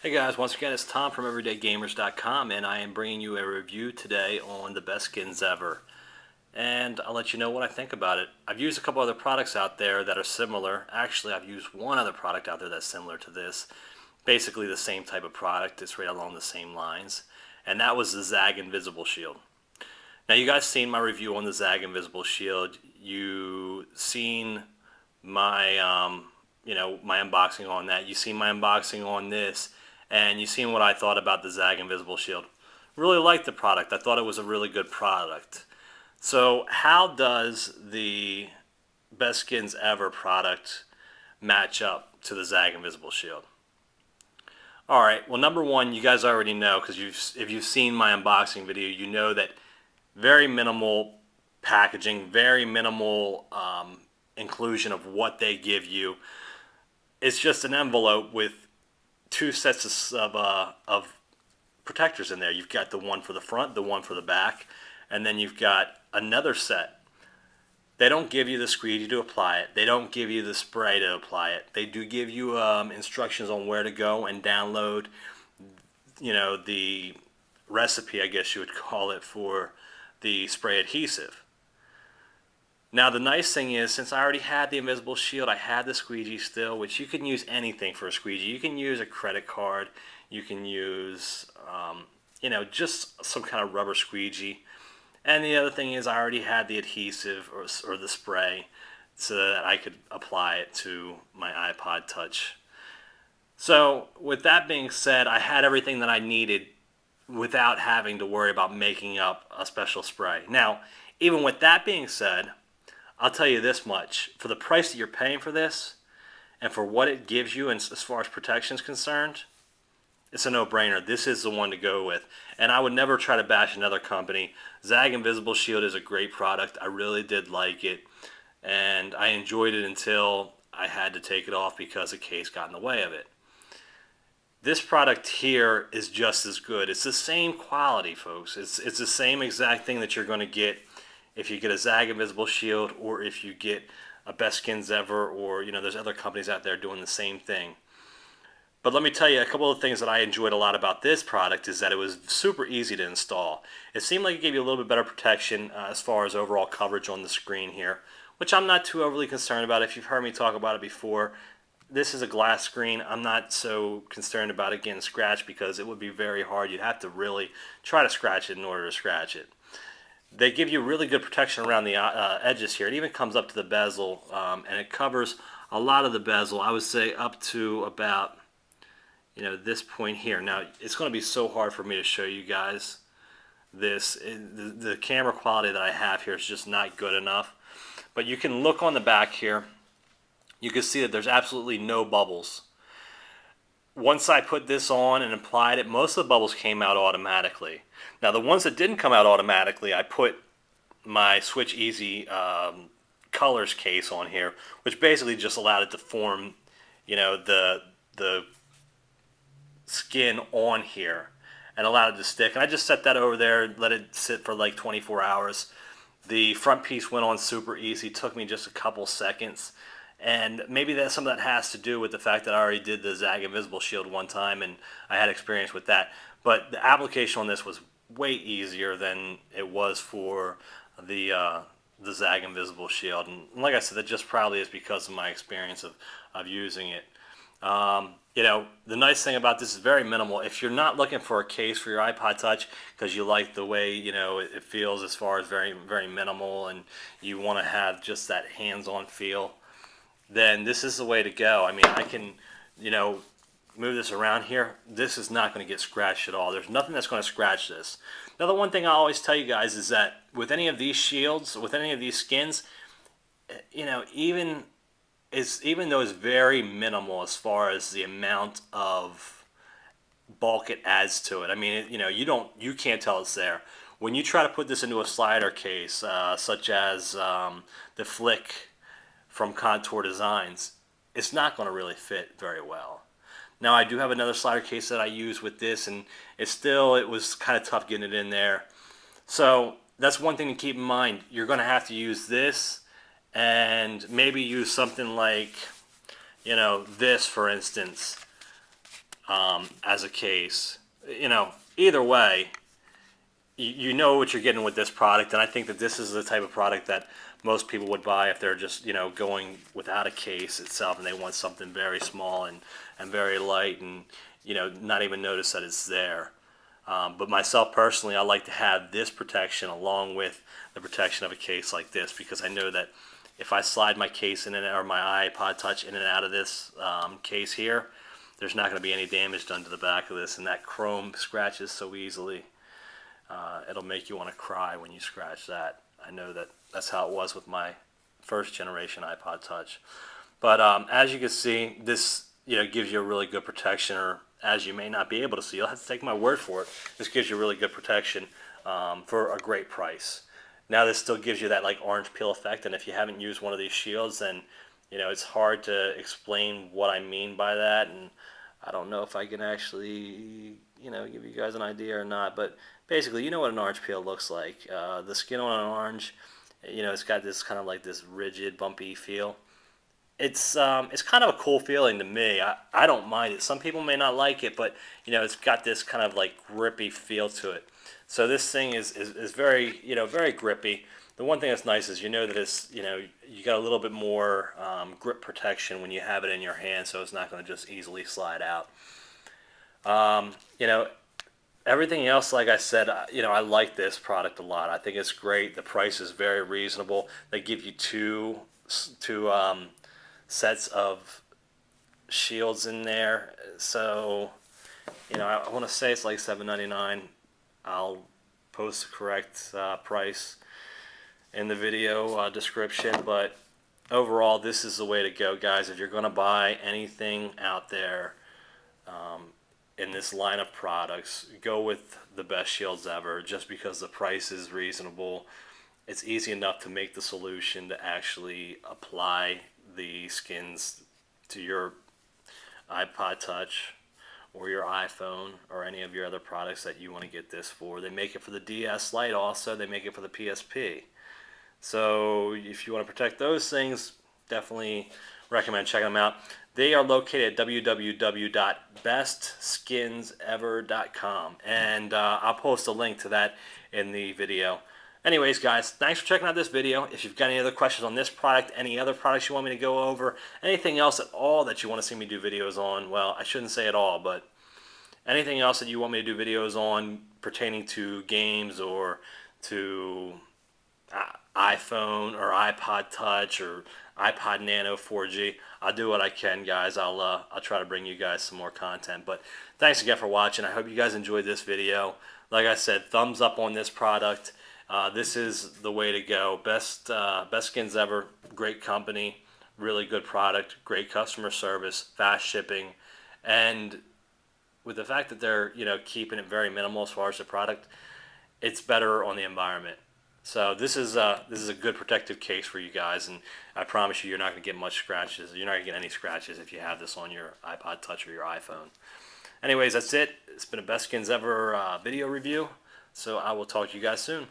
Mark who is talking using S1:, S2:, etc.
S1: Hey guys, once again it's Tom from EverydayGamers.com, and I am bringing you a review today on the best skins ever. And I'll let you know what I think about it. I've used a couple other products out there that are similar. Actually, I've used one other product out there that's similar to this. Basically the same type of product. It's right along the same lines. And that was the Zag Invisible Shield. Now you guys seen my review on the Zag Invisible Shield. You seen my my unboxing on that. You seen my unboxing on this, and you seen what I thought about the Zag Invisible Shield. Really liked the product. I thought it was a really good product. So how does the Best Skins Ever product match up to the Zag Invisible Shield? Alright, well number one, you guys already know, because if you've seen my unboxing video, you know that very minimal packaging, very minimal inclusion of what they give you. It's just an envelope with two sets of protectors in there. You've got the one for the front, the one for the back, and then you've got another set. They don't give you the squeegee to apply it. They don't give you the spray to apply it. They do give you instructions on where to go and download, the recipe, I guess you would call it, for the spray adhesive. Now the nice thing is, since I already had the Invisible Shield, I had the squeegee still, which you can use anything for a squeegee. You can use a credit card. You can use, just some kind of rubber squeegee. And the other thing is I already had the adhesive or the spray so that I could apply it to my iPod Touch. So with that being said, I had everything that I needed without having to worry about making up a special spray. Now, even with that being said, I'll tell you this much. For the price that you're paying for this, and for what it gives you as far as protection is concerned, it's a no-brainer. This is the one to go with. And I would never try to bash another company. Zag Invisible Shield is a great product. I really did like it. And I enjoyed it until I had to take it off because a case got in the way of it. This product here is just as good. It's the same quality, folks. It's the same exact thing that you're going to get if you get a Zag Invisible Shield, or if you get a Best Skins Ever, or there's other companies out there doing the same thing. But let me tell you, a couple of things that I enjoyed a lot about this product is that it was super easy to install. It seemed like it gave you a little bit better protection as far as overall coverage on the screen here, which I'm not too overly concerned about. If you've heard me talk about it before, this is a glass screen. I'm not so concerned about it getting scratched because it would be very hard. You'd have to really try to scratch it in order to scratch it. They give you really good protection around the edges here. It even comes up to the bezel, and it covers a lot of the bezel. I would say up to about this point here. Now, it's going to be so hard for me to show you guys this. The camera quality that I have here is just not good enough. But you can look on the back here. You can see that there's absolutely no bubbles. Once I put this on and applied it, most of the bubbles came out automatically. Now, the ones that didn't come out automatically, I put my Switch Easy colors case on here, which basically just allowed it to form, the skin on here and allowed it to stick. And I just set that over there and let it sit for like 24 hours. The front piece went on super easy. It took me just a couple seconds. And maybe some of that has to do with the fact that I already did the Zag Invisible Shield one time and I had experience with that. But the application on this was way easier than it was for the Zag Invisible Shield. And like I said, that just probably is because of my experience of using it. The nice thing about this is very minimal. If you're not looking for a case for your iPod Touch because you like the way it feels as far as very, very minimal, and you want to have just that hands-on feel, then this is the way to go. I mean, I can, move this around here. This is not going to get scratched at all. There's nothing that's going to scratch this. Now, the one thing I always tell you guys is that with any of these shields, with any of these skins, even though it's very minimal as far as the amount of bulk it adds to it. I mean, you can't tell it's there. When you try to put this into a slider case, such as the Flick from Contour Designs, it's not going to really fit very well. Now, I do have another slider case that I use with this, and it was kind of tough getting it in there. So that's one thing to keep in mind. You're going to have to use this and maybe use something like, this, for instance. as a case. Either way, you know what you're getting with this product, and I think that this is the type of product that most people would buy if they're just going without a case itself, and they want something very small and very light, and not even notice that it's there. But myself personally, I like to have this protection along with the protection of a case like this, because I know that if I slide my case in and or my iPod Touch in and out of this case here, there's not going to be any damage done to the back of this, and that chrome scratches so easily. It'll make you want to cry when you scratch that. I know that that's how it was with my first generation iPod Touch. But as you can see, this gives you a really good protection, or as you may not be able to see, you'll have to take my word for it. This gives you really good protection for a great price. Now this still gives you that like orange peel effect, and if you haven't used one of these shields, then it's hard to explain what I mean by that, and I don't know if I can actually give you guys an idea or not, but basically, you know what an orange peel looks like. The skin on an orange, it's got this kind of like this rigid, bumpy feel. It's kind of a cool feeling to me. I don't mind it. Some people may not like it, but it's got this kind of like grippy feel to it. So this thing is very very grippy. The one thing that's nice is that it's you got a little bit more grip protection when you have it in your hand, so it's not going to just easily slide out. Everything else, like I said, I like this product a lot. I think it's great. The price is very reasonable. They give you two sets of shields in there, so I want to say it's like $7.99. I'll post the correct price in the video description, but overall, this is the way to go, guys. If you're going to buy anything out there in this line of products, go with the Best Shields Ever, just because the price is reasonable. It's easy enough to make the solution to actually apply the skins to your iPod Touch or your iPhone or any of your other products that you want to get this for. They make it for the DS Lite also. They make it for the PSP. So if you want to protect those things, definitely recommend checking them out. They are located at www.bestskinsEver.com, and I'll post a link to that in the video. Anyways, guys, thanks for checking out this video. If you've got any other questions on this product, any other products you want me to go over, anything else at all that you want to see me do videos on, well, I shouldn't say at all, but anything else that you want me to do videos on pertaining to games or to iPhone or iPod Touch or iPod Nano 4G, I'll do what I can, guys. I'll try to bring you guys some more content. But thanks again for watching. I hope you guys enjoyed this video. Like I said, thumbs up on this product. This is the way to go. Best Skins Ever. Great company, really good product, great customer service, fast shipping, and with the fact that they're keeping it very minimal as far as the product, it's better on the environment. So this is a good protective case for you guys, and I promise you're not going to get much scratches. You're not going to get any scratches if you have this on your iPod Touch or your iPhone. Anyways, that's it. It's been a Best Skins Ever video review, so I will talk to you guys soon.